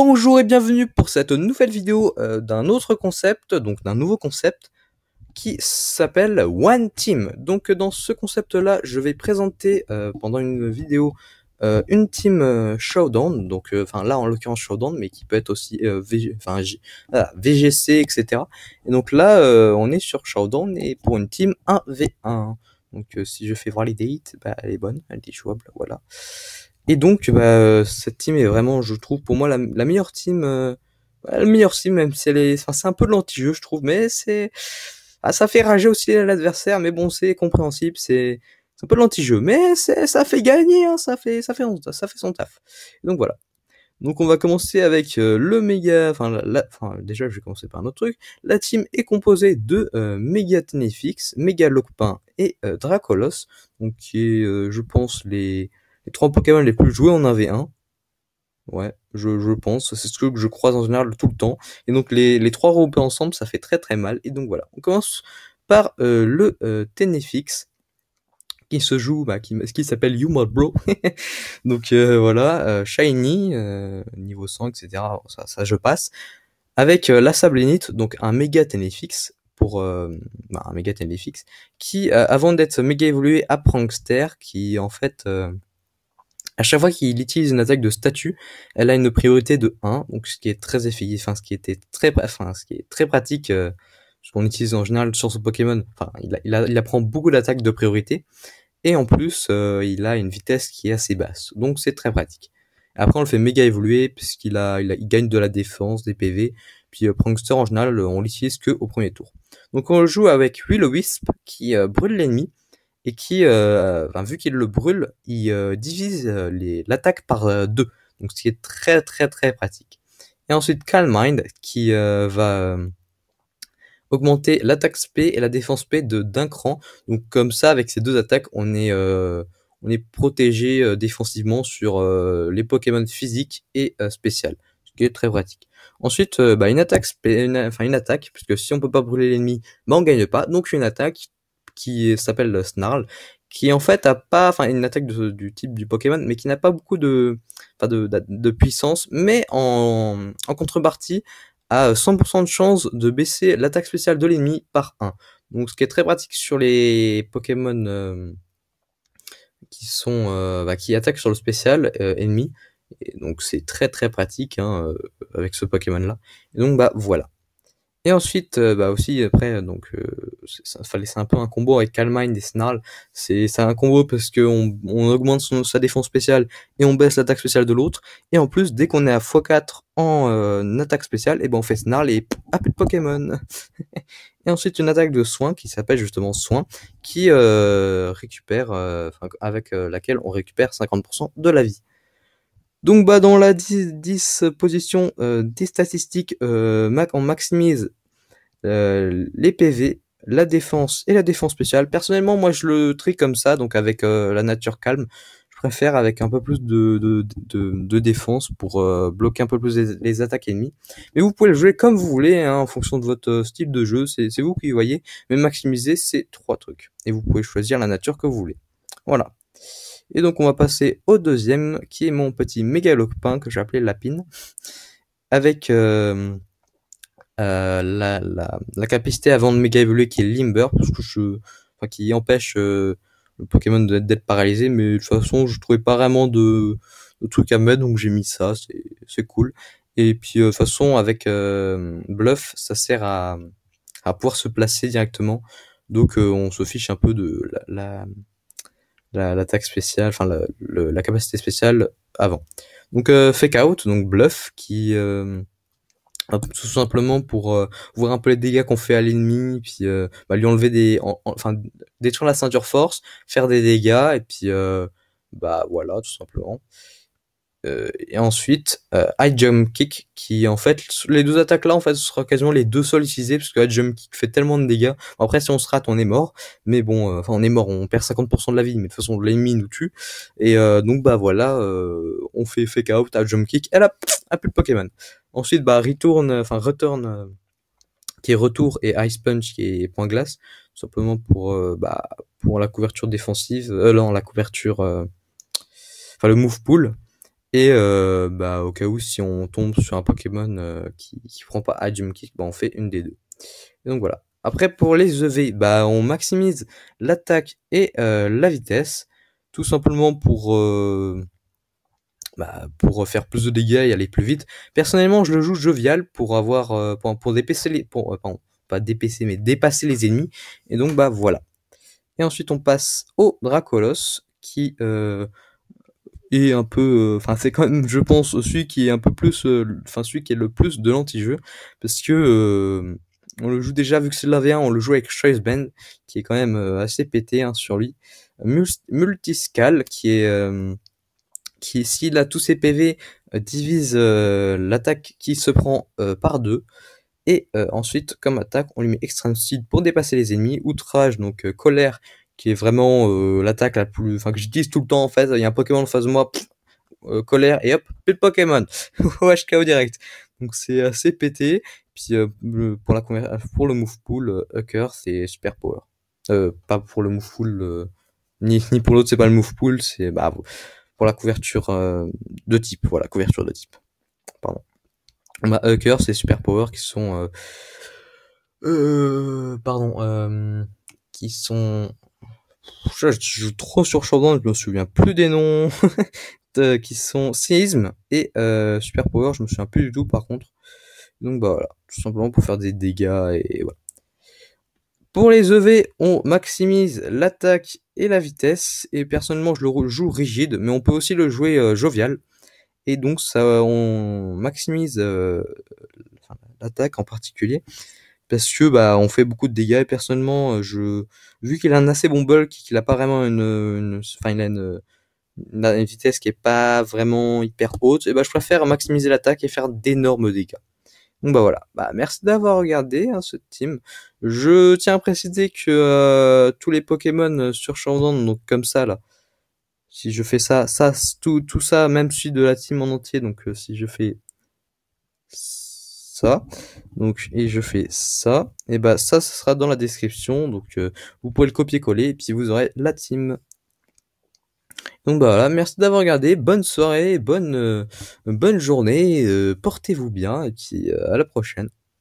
Bonjour et bienvenue pour cette nouvelle vidéo d'un autre concept, donc d'un nouveau concept qui s'appelle One Team. Donc dans ce concept-là, je vais présenter pendant une vidéo une team Showdown, donc enfin là en l'occurrence Showdown, mais qui peut être aussi VGC, etc. Et donc là, on est sur Showdown et pour une team 1v1. Donc si je fais voir les dates, bah, elle est bonne, elle est jouable, voilà. Et donc, cette team est vraiment, je trouve, pour moi, la meilleure team, la meilleure team, même si elle est, enfin, c'est un peu de l'anti-jeu, je trouve, mais ça fait rager aussi l'adversaire, mais bon, c'est compréhensible, c'est un peu de l'anti-jeu, mais ça fait gagner, hein, ça fait son taf. Et donc voilà. Donc on va commencer avec le méga, enfin déjà je vais commencer par un autre truc. La team est composée de Méga Ténéfix, Méga Lockpin et Dracolos, donc qui est, je pense, les 3 Pokémon les plus joués en 1v1. Ouais, je pense, c'est ce que je croise en général tout le temps. Et donc les 3 regroupés ensemble, ça fait très très mal. Et donc voilà, on commence par le Ténéfix, qui se joue, qui s'appelle You Mod Bro. Donc voilà, Shiny, niveau 100, etc. Ça je passe. Avec la Sablinite, donc un méga Ténéfix, pour un méga Ténéfix, qui avant d'être méga évolué à Prankster, qui en fait à chaque fois qu'il utilise une attaque de statut, elle a une priorité de 1, donc ce qui est très efficace, ce qui est très pratique, ce qu'on utilise en général sur ce Pokémon. Enfin, il apprend beaucoup d'attaques de priorité, et en plus, il a une vitesse qui est assez basse, donc c'est très pratique. Après, on le fait méga évoluer, puisqu'il gagne de la défense, des PV, puis Prankster, en général, on l'utilise que au premier tour. Donc on joue avec Will-O-Wisp, qui brûle l'ennemi, et qui, vu qu'il le brûle, il divise l'attaque par 2, donc ce qui est très très très pratique. Et ensuite Calm Mind qui va augmenter l'attaque SP et la défense SP d'un cran, donc comme ça avec ces deux attaques on est protégé défensivement sur les Pokémon physiques et spéciales, ce qui est très pratique. Ensuite, une attaque, puisque si on peut pas brûler l'ennemi, on gagne pas, donc une attaque qui s'appelle Snarl, qui en fait a pas, une attaque du type du Pokémon, mais qui n'a pas beaucoup de puissance, mais en contrepartie a 100% de chance de baisser l'attaque spéciale de l'ennemi par 1. Donc ce qui est très pratique sur les Pokémon qui attaquent sur le spécial ennemi. Et donc c'est très très pratique avec ce Pokémon là. Et donc voilà. Et ensuite, aussi après, donc c'est un peu un combo avec Calm Mind et Snarl. C'est un combo parce que on augmente sa défense spéciale et on baisse l'attaque spéciale de l'autre. Et en plus, dès qu'on est à x4 en attaque spéciale, et on fait Snarl et plus de Pokémon. Et ensuite une attaque de soin qui s'appelle justement soin, qui récupère, avec laquelle on récupère 50% de la vie. Donc dans la 10 position des statistiques, on maximise les PV, la défense et la défense spéciale. Personnellement, moi je le trie comme ça, donc avec la nature calme. Je préfère avec un peu plus de défense pour bloquer un peu plus les attaques ennemies. Mais vous pouvez le jouer comme vous voulez, en fonction de votre style de jeu, c'est vous qui voyez. Mais maximiser ces 3 trucs. Et vous pouvez choisir la nature que vous voulez. Voilà. Et donc on va passer au deuxième, qui est mon petit Mégalopin que j'ai appelé Lapine, avec la capacité avant de méga évoluer qui est Limber, parce que qui empêche le Pokémon d'être paralysé, mais de toute façon je trouvais pas vraiment de trucs à mettre, donc j'ai mis ça, c'est cool. Et puis de toute façon avec Bluff, ça sert à pouvoir se placer directement, donc on se fiche un peu de l'attaque spéciale, la capacité spéciale avant. Donc Fake Out, donc Bluff, qui tout simplement pour voir un peu les dégâts qu'on fait à l'ennemi, puis lui enlever détruire la ceinture force, faire des dégâts, et puis voilà, tout simplement. Et ensuite High Jump Kick, qui en fait les deux attaques là en fait ce sera quasiment les deux seuls utilisés, parce que High Jump Kick fait tellement de dégâts. Après si on se rate on est mort, mais bon on est mort, on perd 50% de la vie, mais de toute façon l'ennemi nous tue. Et donc voilà, on fait Fake Out, High Jump Kick, elle a plus de Pokémon. Ensuite Return qui est retour, et Ice Punch qui est point glace, tout simplement pour la couverture défensive, non la couverture le move pool. Et bah, au cas où si on tombe sur un Pokémon qui prend pas Item Kick, bah, on fait une des deux. Et donc voilà. Après pour les EV, bah, on maximise l'attaque et la vitesse, tout simplement pour faire plus de dégâts et aller plus vite. Personnellement, je le joue jovial pour avoir pour dépasser les pardon, pas dépasser mais dépasser les ennemis. Et donc bah voilà. Et ensuite on passe au Dracolos qui est un peu, enfin c'est quand même, je pense, celui qui est un peu plus, enfin celui qui est le plus de l'anti-jeu, parce que on le joue déjà, vu que c'est de la V1, on le joue avec Choice Band, qui est quand même assez pété hein, sur lui. Multiscal, qui s'il a tous ses PV, divise l'attaque qui se prend par deux. Et ensuite, comme attaque, on lui met Extreme Speed pour dépasser les ennemis. Outrage, donc colère, qui est vraiment l'attaque la plus, enfin que j'utilise tout le temps en fait. Il y a un Pokémon en face de moi, colère et hop, plus de Pokémon. HKO direct. Donc c'est assez pété. Puis pour le move pool, Hucker, c'est super power. Pas pour le move pool, ni pour l'autre, c'est pas le move pool, c'est bah pour la couverture de type. Voilà, couverture de type. Pardon. Bah, Hucker, c'est super power qui sont pardon, qui sont, je joue trop sur Shodan, je me souviens plus des noms, qui sont Séisme et Super Power, je me souviens plus du tout par contre. Donc bah voilà, tout simplement pour faire des dégâts et voilà. Pour les EV, on maximise l'attaque et la vitesse, et personnellement je le joue rigide, mais on peut aussi le jouer jovial, et donc ça on maximise l'attaque en particulier, parce que bah on fait beaucoup de dégâts et personnellement vu qu'il a un assez bon bulk, qu'il a pas vraiment enfin il a une vitesse qui est pas vraiment hyper haute, et bah je préfère maximiser l'attaque et faire d'énormes dégâts. Donc bah voilà, bah merci d'avoir regardé hein, ce team. Je tiens à préciser que tous les Pokémon sur Chandan, donc comme ça là, si je fais tout ça, même celui de la team en entier, donc si je fais ça, donc et je fais ça, et bah ça sera dans la description, donc vous pouvez le copier-coller et puis vous aurez la team. Donc bah voilà, merci d'avoir regardé, bonne soirée, bonne journée, portez-vous bien et puis à la prochaine.